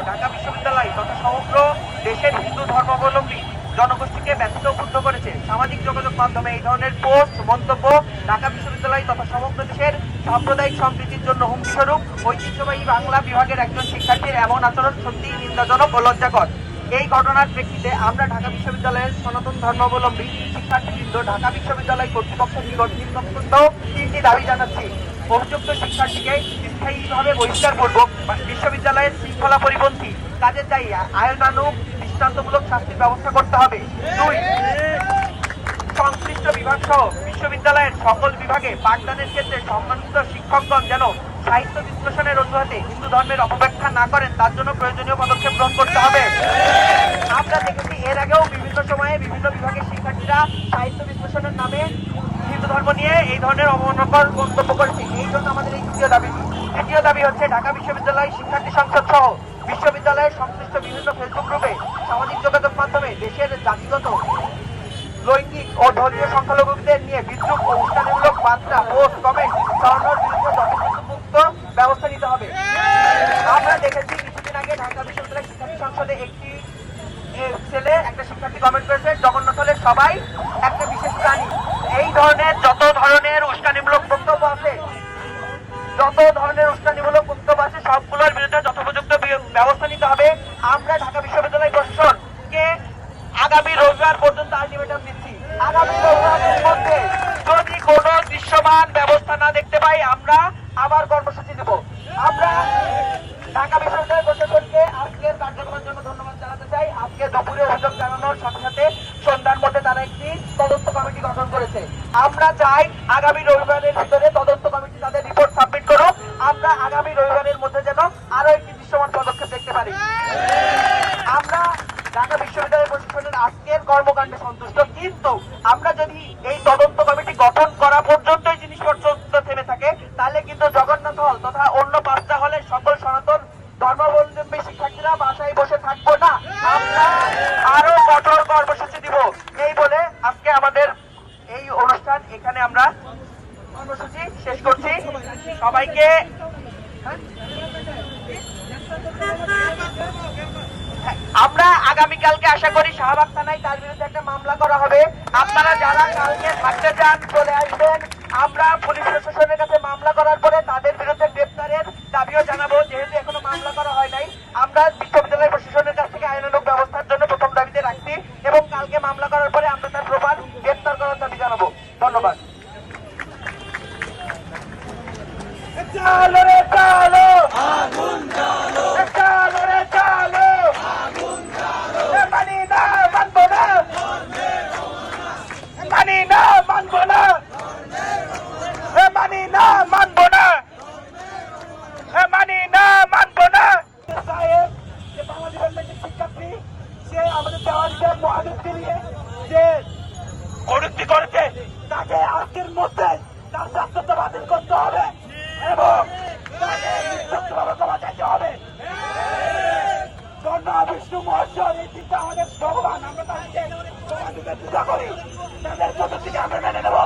ঢাকা বিশ্ববিদ্যালয় তথা সমগ্র দেশের হিন্দু ধর্মাবলম্বী জনগোষ্ঠীকে ব্যথিত ও ক্ষুব্ধ করেছে। সামাজিক যোগাযোগ মাধ্যমে এই ধরনের পোস্ট মন্তব্য ঢাকা বিশ্ববিদ্যালয় তথা সমগ্র দেশের সাম্প্রদায়িক সম্প্রীতির জন্য হুমকিস্বরূপ। ঐতিহ্যবাহী বাংলা বিভাগের একজন শিক্ষার্থীর এমন আচরণ সত্যিই নিন্দাজনক ও লজ্জাকর। এই ঘটনার প্রেক্ষিতে আমরা ঢাকা বিশ্ববিদ্যালয়ের সনাতন ধর্মাবলম্বী শিক্ষার্থীবৃন্দ ঢাকা বিশ্ববিদ্যালয় কর্তৃপক্ষের নিকট নিম্নোক্ত তিনটি দাবি জানাচ্ছি। অভিযুক্ত শিক্ষার্থীকে স্থায়ীভাবে বহিষ্কারপূর্বক বিশ্ববিদ্যালয়ের শৃঙ্খলা পরিপন্থী কাজে চাই আইনানুগ দৃষ্টান্তমূলক শাস্তির ব্যবস্থা করতে হবে। 2, সংশ্লিষ্ট বিভাগ সহ বিশ্ববিদ্যালয়ের সকল বিভাগে পাঠদানের ক্ষেত্রে সম্মানিত শিক্ষকগণ যেন সাহিত্য বিশ্লেষণের অজুহাতে হিন্দু ধর্মের অপব্যাখ্যা না করেন তার জন্য প্রয়োজনীয় পদক্ষেপ গ্রহণ করতে হবে। আমরা দেখেছি এর আগেও বিভিন্ন সময়ে বিভিন্ন বিভাগের শিক্ষার্থীরা সাহিত্য বিশ্লেষণের নামে হিন্দু ধর্ম নিয়ে এই ধরনের অবমাননাকর মন্তব্য করেছে। এই জন্য আমাদের এই দ্বিতীয় দাবি। তৃতীয় দাবি হচ্ছে ঢাকা বিশ্ববিদ্যালয় শিক্ষার্থী সংসদ সহ বিশ্ববিদ্যালয়ের সংশ্লিষ্ট বিভিন্ন ফেসবুক গ্রুপে সামাজিক যোগাযোগ মাধ্যমে দেশের জাতিগত লৈঙ্গিক ও ধর্মীয় সংখ্যালঘুদের নিয়ে বিদ্রুপ ও উস্কানিমূলক বার্তা পোস্ট কমেন্ট ছড়ানোর বিরুদ্ধে যথোপযুক্ত ব্যবস্থা নিতে হবে। আমরা দেখেছি কিছুদিন আগে ঢাকা বিশ্ববিদ্যালয় শিক্ষার্থী সংসদে একটি ছেলে একটা শিক্ষার্থী কমেন্ট করেছে জগন্নাথ হলে সবাই একটা বিশেষ প্রাণী। এই ধরনের যত ধরনের উস্কানিমূলক বক্তব্য আছে সবগুলোর বিরুদ্ধে যথোপযুক্ত ব্যবস্থা নিতে হবে। আমরা ঢাকা বিশ্ববিদ্যালয় প্রশাসনকে আগামী রবিবার পর্যন্ত আলটিমেটাম দিচ্ছি। আগামী রবিবারের মধ্যে যদি কোনো দৃশ্যমান ব্যবস্থা না দেখতে পাই আমরা আবার কর্মসূচি দেব। আমরা ঢাকা বিশ্ববিদ্যালয় প্রশাসনকে আজকের কার্যক্রমের জন্য ধন্যবাদ জানাতে চাই। আজকে দুপুরে অভিযোগ জানানোর সাথে সাথে সন্ধ্যার মধ্যে তারা একটি তদন্ত কমিটি গঠন করেছে। আমরা চাই আগামী রবিবারের ভিতরে তদন্ত কমিটি তাদের রিপোর্ট সাবমিট করুক। আমরা আগামী রবিবারের মধ্যে যেন আরো একটি দৃশ্যমান পদক্ষেপ দেখতে পারি। আমরা ঢাকা বিশ্ববিদ্যালয় প্রশাসনের আজকের কর্মকাণ্ডে সন্তুষ্ট, কিন্তু আমরা যদি এই তদন্ত কমিটি গঠন করা পর্যন্ত এই জিনিসপত্র থেমে থাকে তাহলে কিন্তু জগন্নাথ হল তথা অন্য 5টা হলের সকল সনাতন ধর্মাবলম্বী শিক্ষার্থীরা বাসায় বসে থাকবো না, আমরা আরো কঠোর কর্মসূচি দিব। এই বলে আজকে আমাদের এই অনুষ্ঠান এখানে আমরা কর্মসূচি শেষ করছি। সবাইকে আমরা আগামীকালকে আশা করি শাহবাগ থানায় তার বিরুদ্ধে একটা মামলা করা হবে। আপনারা যারা কালকে থাকতে চান চলে আসবেন। আমরা পুলিশ প্রশাসনের কাছে মামলা করার পরে তাদের বিরুদ্ধে গ্রেপ্তারের দাবিও জানাবো। যেহেতু এখনো মামলা করা হয় নাই, আমরা বিশ্ববিদ্যালয় প্রশাসনের কাছ থেকে আইনানুগ ব্যবস্থার জন্য প্রথম দাবিতে রাখছি এবং কালকে মামলা করার পরে আমরা তার প্রমাণ গ্রেপ্তার করার দাবি জানাবো। ধন্যবাদ। চালো রে চালো, আগুন চালো, চালো রে চালো, আগুন চালো, মানি না মানবো না, মানি না মানবো না, মানি না মানবো না, মানি না মানবো না। সাহেব যে বাংলা ডিপার্টমেন্টের শিক্ষার্থী, সে আমাদের দেওয়ালিতে মহাদেবকে নিয়ে যে কটূক্তি করেছে তাকে আজকের মধ্যে তার স্বাস্থ্যতা বাতিল করতে হবে এবং তাকে নিঃশর্তভাবে ক্ষমা চাইতে হবে। ব্রহ্মা বিষ্ণু মহেশ্বর এই চিন্তা আমাদের ভগবান, আমরা তাদেরকে পূজা করি, তাদের চতুর্দিকে আমরা মেনে নেব।